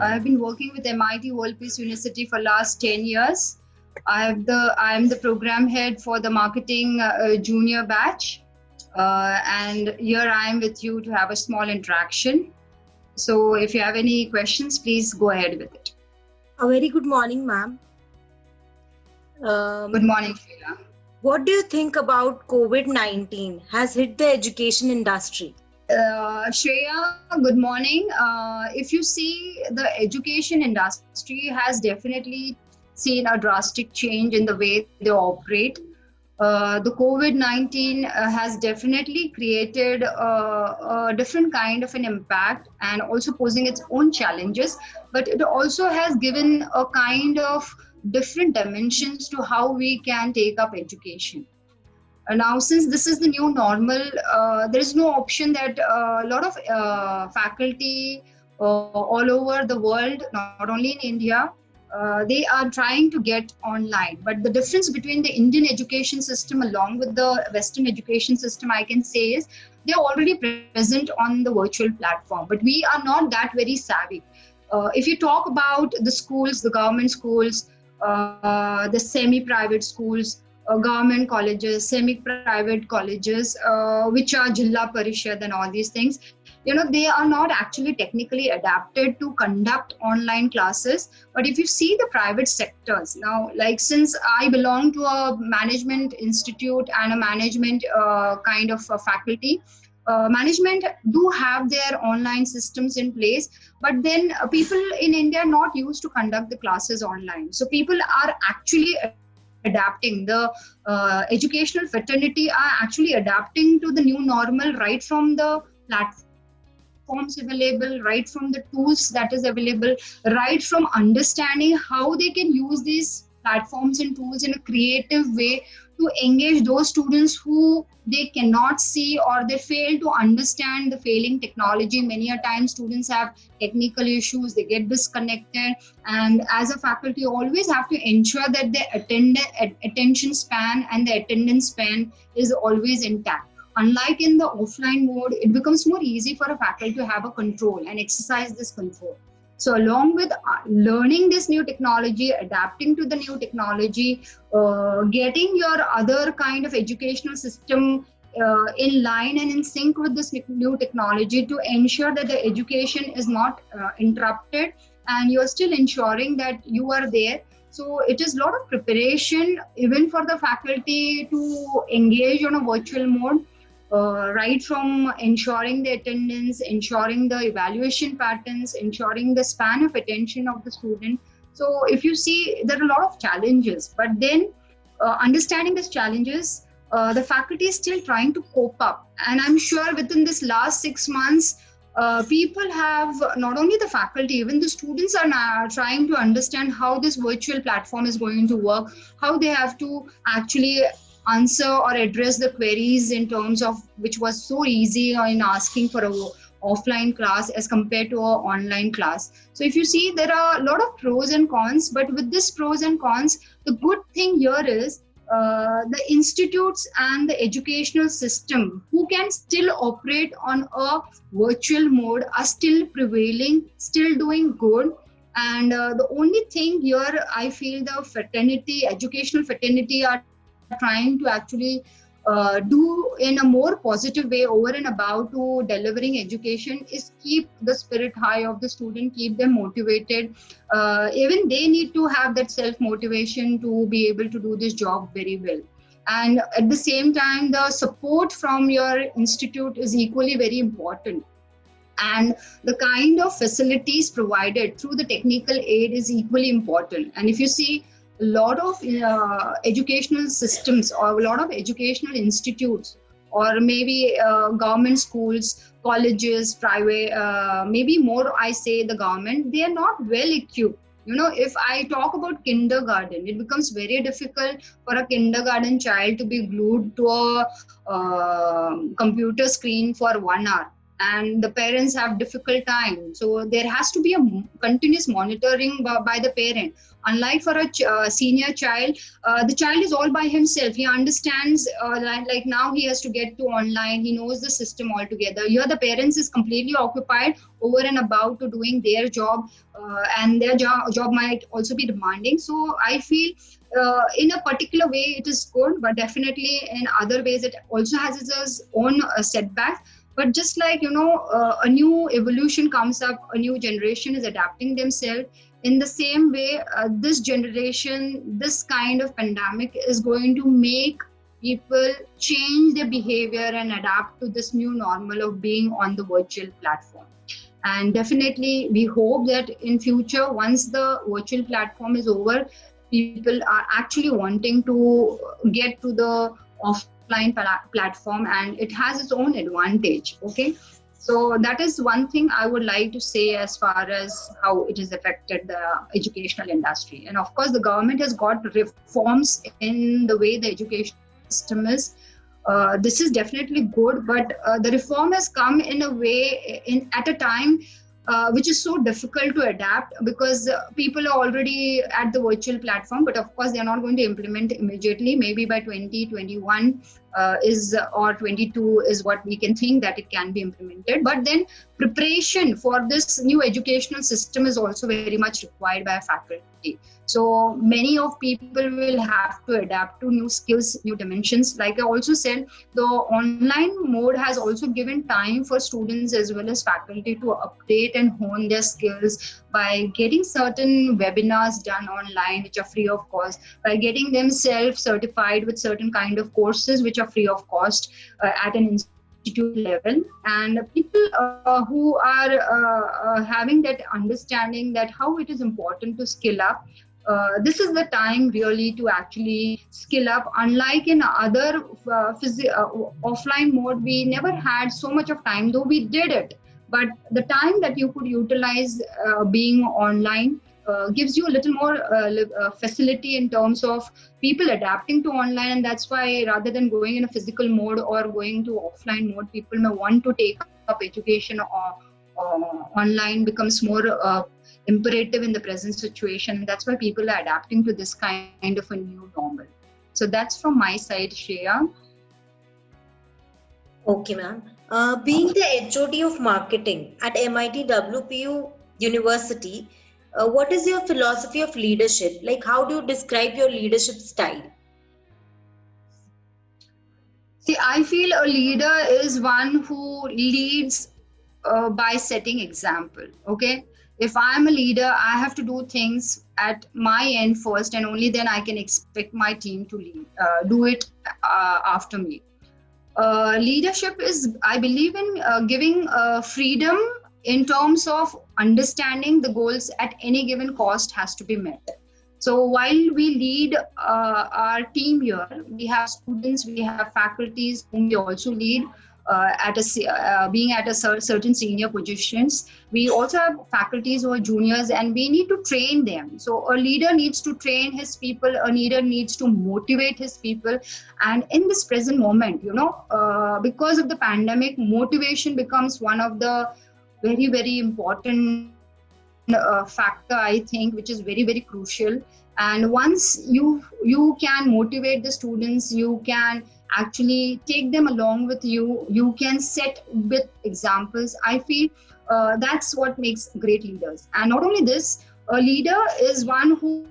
I have been working with MIT World Peace University for last 10 years. I am the program head for the marketing junior batch, and here I am with you to have a small interaction. So if you have any questions, please go ahead with it. A very good morning, ma'am. Good morning, Sheila. What do you think about COVID-19 has hit the education industry? Shreya, good morning. If you see, the education industry has definitely seen a drastic change in the way they operate. The COVID-19 has definitely created a different kind of an impact and also posing its own challenges, but it also has given a kind of different dimensions to how we can take up education. Now, since this is the new normal, there is no option that a lot of faculty all over the world, not only in India, they are trying to get online. But the difference between the Indian education system along with the Western education system, I can say, is they're already present on the virtual platform, but we are not that very savvy. If you talk about the schools, the government schools, the semi-private schools, government colleges, semi-private colleges, which are Jilla Parishad and all these things, they are not actually technically adapted to conduct online classes. But if you see the private sectors now, like since I belong to a management institute and a management kind of faculty, management do have their online systems in place, but then people in India are not used to conduct the classes online. So people are actually adapting. The educational fraternity are actually adapting to the new normal right from the platforms available, right from the tools that is available, right from understanding how they can use these platforms and tools in a creative way to engage those students who they cannot see or they fail to understand the failing technology. Many a time students have technical issues, they get disconnected, and as a faculty always have to ensure that their attention span and the attendance span is always intact. Unlike in the offline mode, it becomes more easy for a faculty to have a control and exercise this control. So along with learning this new technology, adapting to the new technology, getting your other kind of educational system in line and in sync with this new technology to ensure that the education is not interrupted and you're still ensuring that you are there. So it is a lot of preparation even for the faculty to engage on a virtual mode. Right from ensuring the attendance, ensuring the evaluation patterns, ensuring the span of attention of the student. So if you see, there are a lot of challenges, but then understanding these challenges, the faculty is still trying to cope up. And I'm sure within this last 6 months, people have, not only the faculty, even the students are now trying to understand how this virtual platform is going to work, how they have to actually answer or address the queries in terms of which was so easy in asking for a offline class as compared to an online class. So if you see, there are a lot of pros and cons, but with this pros and cons, the good thing here is the institutes and the educational system who can still operate on a virtual mode are still prevailing, still doing good. And the only thing here, I feel the fraternity, educational fraternity are trying to actually do in a more positive way over and about to delivering education is keep the spirit high of the student, keep them motivated. Even they need to have that self-motivation to be able to do this job very well. And at the same time, the support from your institute is equally very important. And the kind of facilities provided through the technical aid is equally important. And if you see, a lot of educational systems or a lot of educational institutes or maybe government schools, colleges, private, maybe more I say the government, they are not well equipped. If I talk about kindergarten, it becomes very difficult for a kindergarten child to be glued to a computer screen for 1 hour. and the parents have difficult time, so there has to be a continuous monitoring by the parent. Unlike for a senior child, the child is all by himself. He understands, like now he has to get to online, he knows the system altogether. Here the parents is completely occupied over and about to doing their job, and their job might also be demanding. So I feel in a particular way it is good, but definitely in other ways it also has its own setbacks. But just like, a new evolution comes up, a new generation is adapting themselves. In the same way, this generation, this kind of pandemic is going to make people change their behavior and adapt to this new normal of being on the virtual platform. And definitely we hope that in future, once the virtual platform is over, people are actually wanting to get to the offline platform, and it has its own advantage. Okay, so that is one thing I would like to say as far as how it has affected the educational industry. And of course the government has got reforms in the way the education system is. This is definitely good, but the reform has come in a way at a time which is so difficult to adapt, because people are already at the virtual platform, but of course they are not going to implement immediately. Maybe by 2021 or 22 is what we can think that it can be implemented. But then preparation for this new educational system is also very much required by faculty. So many of people will have to adapt to new skills, new dimensions. Like I also said, the online mode has also given time for students as well as faculty to update and hone their skills by getting certain webinars done online which are free of cost, by getting themselves certified with certain kind of courses which are free of cost at an institute level. And people who are having that understanding that how it is important to skill up, this is the time really to actually skill up. Unlike in other offline mode, we never had so much of time, though we did it. But the time that you could utilize being online gives you a little more facility in terms of people adapting to online. And that's why rather than going in a physical mode or going to offline mode, people may want to take up education online becomes more imperative in the present situation. That's why people are adapting to this kind of a new normal. So that's from my side, Shreya. Okay, ma'am. Being the HOD of marketing at MIT WPU University, what is your philosophy of leadership? Like, how do you describe your leadership style? See, I feel a leader is one who leads by setting example. Okay, if I'm a leader, I have to do things at my end first, and only then I can expect my team to do it after me. Leadership is, I believe in giving freedom in terms of understanding the goals at any given cost has to be met. So while we lead our team here, we have students, we have faculties whom we also lead being at a certain senior positions. We also have faculties who are juniors, and we need to train them. So a leader needs to train his people, a leader needs to motivate his people. And in this present moment, because of the pandemic, motivation becomes one of the very, very important factor, I think, which is very, very crucial. And once you can motivate the students, you can actually take them along with you, you can set with examples. I feel that's what makes great leaders. And not only this, a leader is one who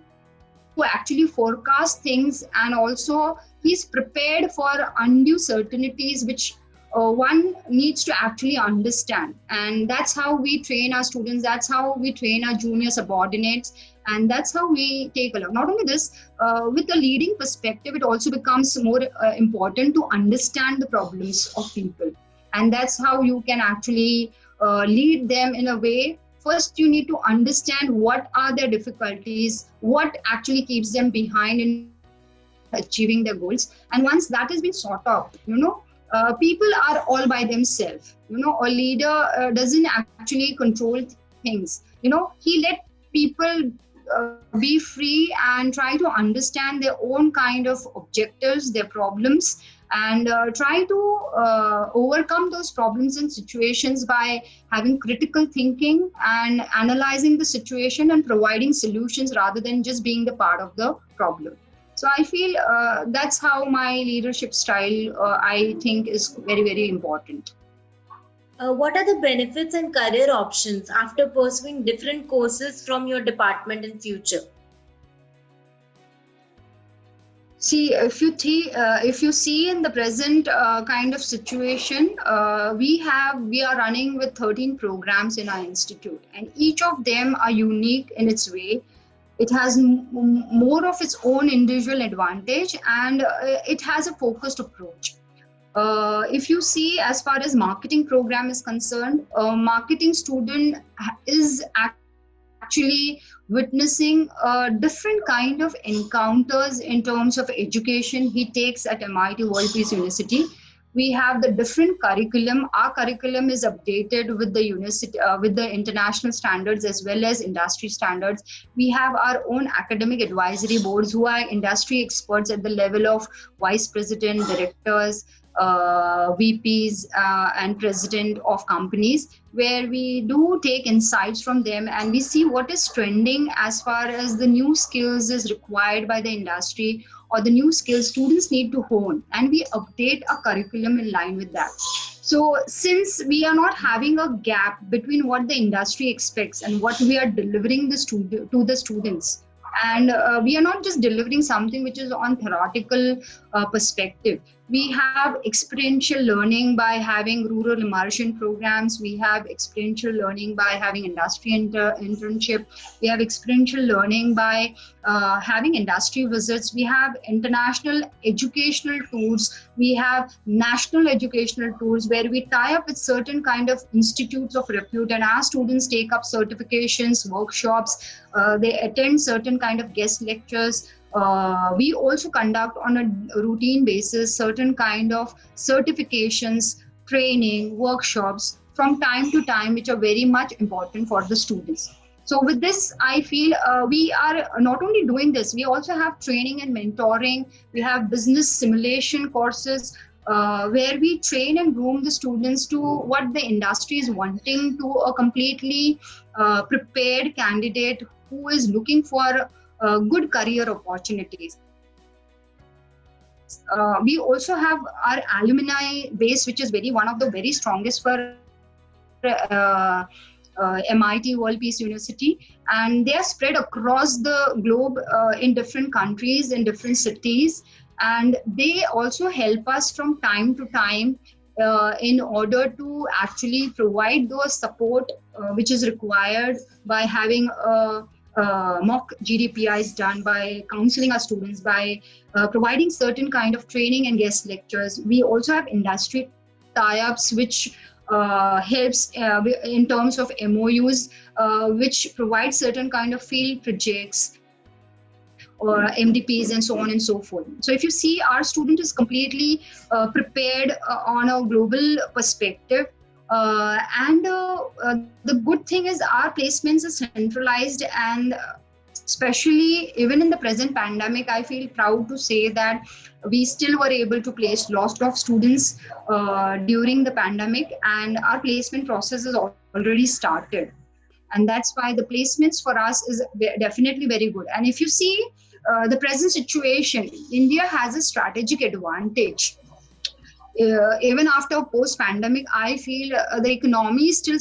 actually forecasts things, and also he's prepared for undue certainties which one needs to actually understand. And that's how we train our students, that's how we train our junior subordinates, and that's how we take along. Not only this, with a leading perspective, it also becomes more important to understand the problems of people. And that's how you can actually lead them in a way. First, you need to understand what are their difficulties, what actually keeps them behind in achieving their goals. And once that has been sorted out, people are all by themselves. A leader doesn't actually control things. He let people be free and try to understand their own kind of objectives, their problems, and try to overcome those problems and situations by having critical thinking and analyzing the situation and providing solutions rather than just being the part of the problem. So I feel that's how my leadership style, I think, is very, very important. What are the benefits and career options after pursuing different courses from your department in future? See, if you see in the present kind of situation, we are running with 13 programs in our institute, and each of them are unique in its way. It has more of its own individual advantage, and it has a focused approach. If you see, as far as marketing program is concerned, a marketing student is actually witnessing a different kind of encounters in terms of education he takes at MIT World Peace University. We have the different curriculum. Our curriculum is updated with the university, with the international standards as well as industry standards. We have our own academic advisory boards who are industry experts at the level of vice president, directors, VPs, and president of companies, where we do take insights from them and we see what is trending as far as the new skills is required by the industry or the new skills students need to hone, and we update a curriculum in line with that. So since we are not having a gap between what the industry expects and what we are delivering to the students, and we are not just delivering something which is on theoretical perspective. We have experiential learning by having rural immersion programs. We have experiential learning by having industry internship. We have experiential learning by having industry visits. We have international educational tours. We have national educational tours where we tie up with certain kind of institutes of repute, and our students take up certifications, workshops. They attend certain kind of guest lectures. We also conduct on a routine basis certain kind of certifications, training, workshops from time to time, which are very much important for the students. So with this, I feel we are not only doing this, we also have training and mentoring. We have business simulation courses where we train and groom the students to what the industry is wanting, to a completely prepared candidate who is looking for good career opportunities. We also have our alumni base, which is one of the very strongest for MIT World Peace University, and they are spread across the globe in different countries, in different cities, and they also help us from time to time in order to actually provide those support which is required by having mock GDPIs done, by counseling our students, by providing certain kind of training and guest lectures. We also have industry tie-ups which helps in terms of MOUs, which provide certain kind of field projects or MDPs and so on and so forth. So if you see, our student is completely prepared on a global perspective. And the good thing is our placements are centralized, and especially even in the present pandemic, I feel proud to say that we still were able to place lots of students during the pandemic, and our placement process is already started. And that's why the placements for us is definitely very good. And if you see the present situation, India has a strategic advantage. Even after post-pandemic, I feel the economy is still,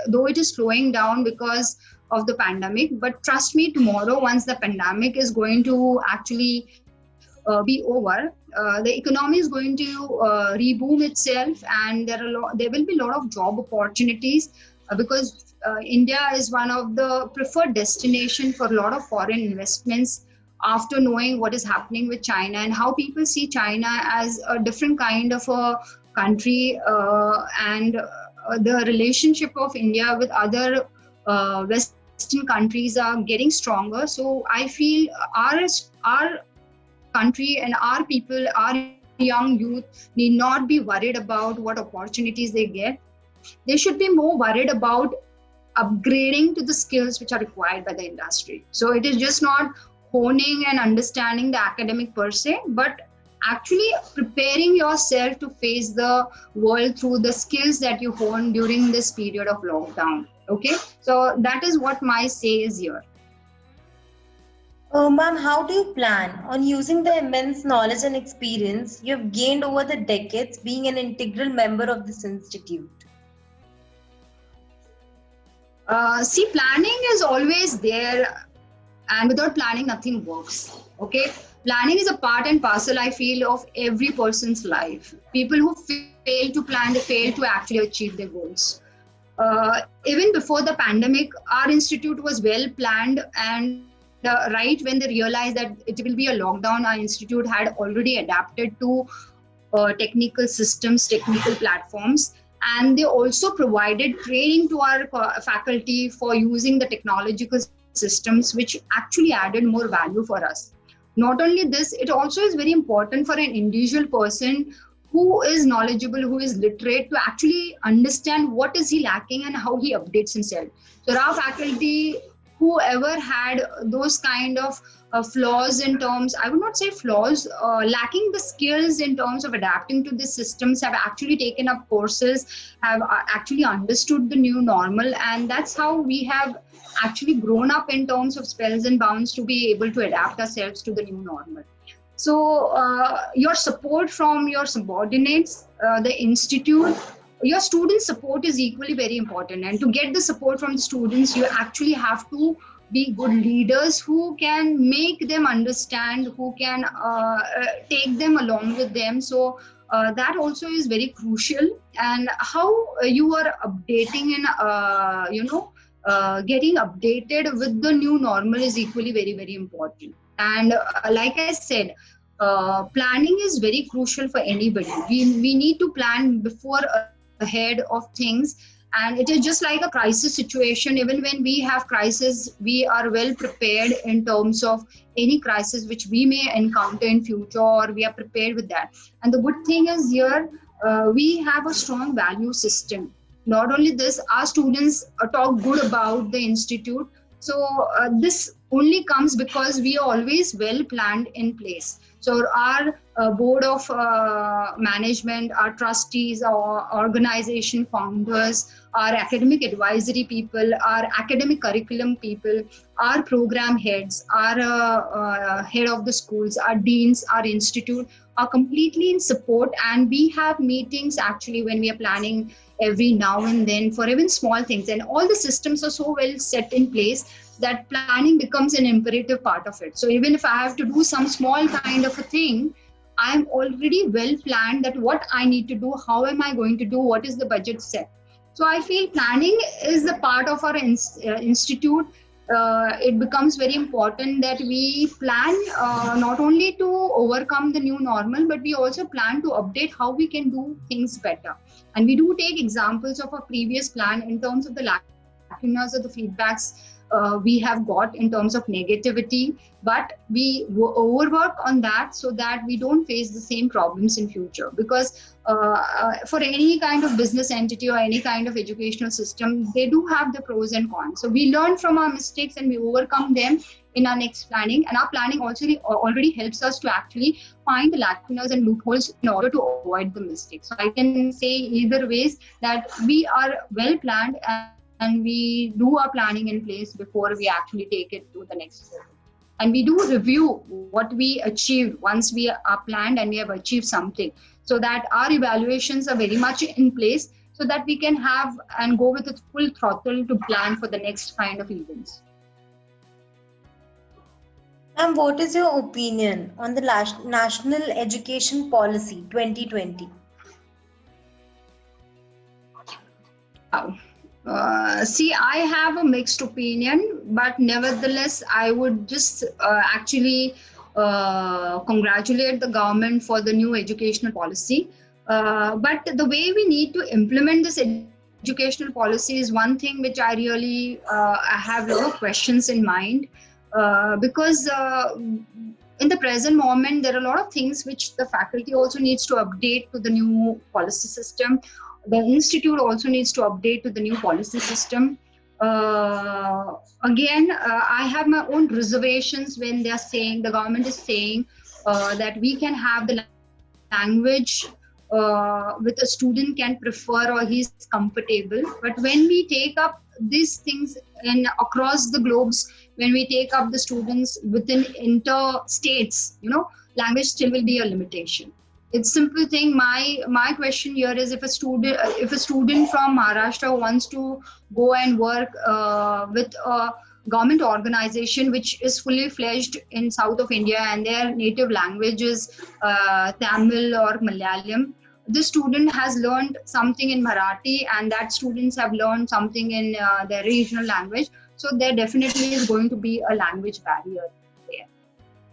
though it is slowing down because of the pandemic, but trust me, tomorrow, once the pandemic is going to actually be over, the economy is going to reboom itself, and there will be a lot of job opportunities because India is one of the preferred destination for a lot of foreign investments, after knowing what is happening with China and how people see China as a different kind of a country, and the relationship of India with other Western countries are getting stronger. So I feel our country and our people, our young youth, need not be worried about what opportunities they get. They should be more worried about upgrading to the skills which are required by the industry. So it is just not honing and understanding the academic per se, but actually preparing yourself to face the world through the skills that you honed during this period of lockdown. Okay, so that is what my say is here. Ma'am, how do you plan on using the immense knowledge and experience you've gained over the decades being an integral member of this institute? See, planning is always there, and without planning, nothing works. Okay, planning is a part and parcel, I feel, of every person's life. People who fail to plan, they fail to actually achieve their goals. Even before the pandemic, our institute was well planned, and right when they realized that it will be a lockdown, our institute had already adapted to technical systems, technical platforms, and they also provided training to our faculty for using the technological systems, which actually added more value for us. Not only this, it also is very important for an individual person who is knowledgeable, who is literate, to actually understand what is he lacking and how he updates himself. So our faculty, whoever had those kind of flaws in terms, I would not say flaws, lacking the skills in terms of adapting to these systems, have actually taken up courses, have actually understood the new normal, and that's how we have actually grown up in terms of spells and bounds to be able to adapt ourselves to the new normal. So your support from your subordinates, the institute, your student support is equally very important. And to get the support from the students, you actually have to be good leaders who can make them understand, who can take them along with them. So that also is very crucial. And how you are updating and getting updated with the new normal is equally very, very important. And like I said, planning is very crucial for anybody. We need to plan before ahead of things, and it is just like a crisis situation. Even when we have crisis, we are well prepared in terms of any crisis which we may encounter in future, or we are prepared with that. And the good thing is here, we have a strong value system. Not only this, our students talk good about the institute. So this only comes because we are always well planned in place. So our board of management, our trustees, our organization founders, our academic advisory people, our academic curriculum people, our program heads, our head of the schools, our deans, our institute are completely in support. And we have meetings actually when we are planning every now and then for even small things. And all the systems are so well set in place that planning becomes an imperative part of it. So even if I have to do some small kind of a thing, I'm already well planned that what I need to do, how am I going to do, what is the budget set. So I feel planning is the part of our institute. It becomes very important that we plan not only to overcome the new normal, but we also plan to update how we can do things better. And we do take examples of our previous plan in terms of the lacunas or the feedbacks we have got in terms of negativity, but we overwork on that so that we don't face the same problems in future. Because for any kind of business entity or any kind of educational system, they do have the pros and cons. So we learn from our mistakes and we overcome them in our next planning. And our planning also already helps us to actually find the lacunas and loopholes in order to avoid the mistakes. So I can say either ways that we are well planned and we do our planning in place before we actually take it to the next level. And we do review what we achieved once we are planned and we have achieved something, so that our evaluations are very much in place, so that we can have and go with a full throttle to plan for the next kind of events. And what is your opinion on the National Education Policy 2020? Wow. See, I have a mixed opinion, but nevertheless, I would just actually congratulate the government for the new educational policy. But the way we need to implement this educational policy is one thing which I really I have a lot of questions in mind, because in the present moment, there are a lot of things which the faculty also needs to update to the new policy system. The institute also needs to update to the new policy system. Again, I have my own reservations when they are saying, the government is saying that we can have the language with a student can prefer or he's comfortable. But when we take up these things in across the globes, when we take up the students within inter-states, language still will be a limitation. It's simple thing. My question here is, if a student from Maharashtra wants to go and work with a government organization which is fully fledged in south of India and their native language is Tamil or Malayalam, this student has learned something in Marathi and that students have learned something in their regional language. So there definitely is going to be a language barrier there.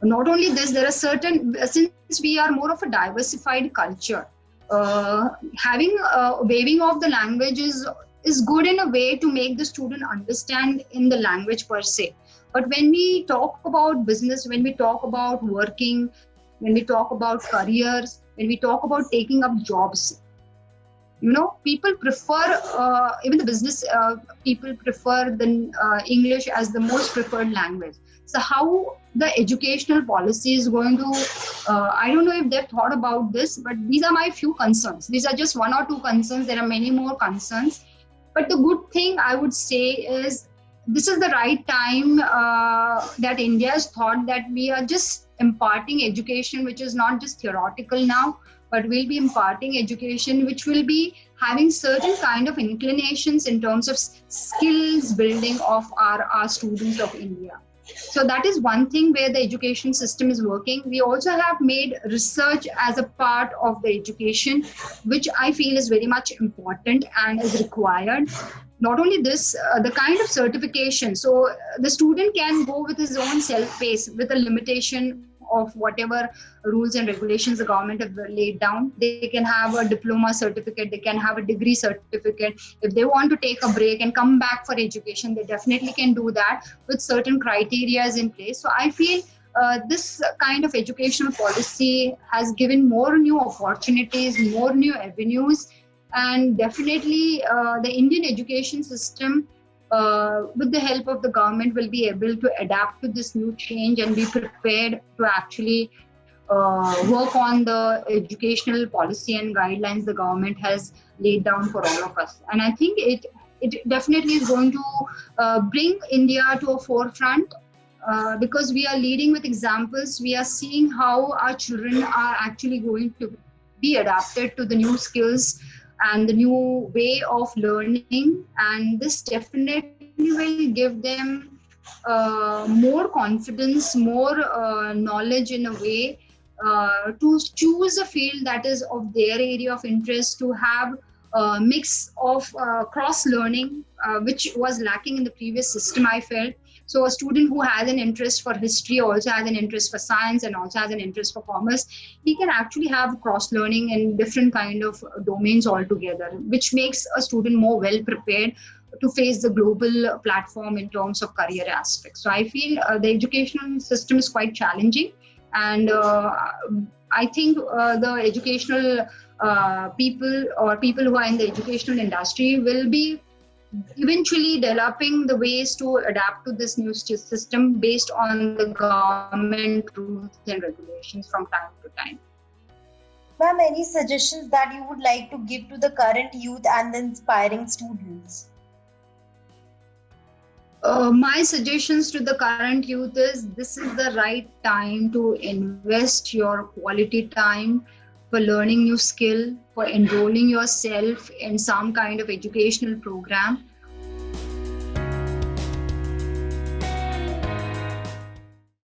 Not only this, there are certain, since we are more of a diversified culture, having waiving of the language is good in a way to make the student understand in the language per se. But when we talk about business, when we talk about working, when we talk about careers, when we talk about taking up jobs, people prefer, even the business people prefer the English as the most preferred language. So how the educational policy is going to, I don't know if they've thought about this, but these are my few concerns. These are just one or two concerns. There are many more concerns. But the good thing I would say is this is the right time that India has thought that we are just imparting education, which is not just theoretical now, but we'll be imparting education which will be having certain kind of inclinations in terms of skills building of our students of India. So that is one thing where the education system is working. We also have made research as a part of the education, which I feel is very much important and is required. Not only this, the kind of certification. So the student can go with his own self-pace with a limitation of whatever rules and regulations the government have laid down. They can have a diploma certificate, they can have a degree certificate. If they want to take a break and come back for education, they definitely can do that with certain criteria in place. So I feel this kind of educational policy has given more new opportunities, more new avenues, and definitely the Indian education system, with the help of the government, will be able to adapt to this new change and be prepared to actually work on the educational policy and guidelines the government has laid down for all of us. And I think it definitely is going to bring India to a forefront because we are leading with examples. We are seeing how our children are actually going to be adapted to the new skills and the new way of learning, and this definitely will give them more confidence, more knowledge in a way to choose a field that is of their area of interest, to have a mix of cross learning, which was lacking in the previous system, I felt. So a student who has an interest for history also has an interest for science and also has an interest for commerce. He can actually have cross learning in different kind of domains altogether, which makes a student more well prepared to face the global platform in terms of career aspects. So I feel the educational system is quite challenging, and I think the educational people or people who are in the educational industry will be eventually developing the ways to adapt to this new system based on the government rules and regulations from time to time. Ma'am, any suggestions that you would like to give to the current youth and the inspiring students? My suggestions to the current youth is, this is the right time to invest your quality time for learning new skill, for enrolling yourself in some kind of educational program,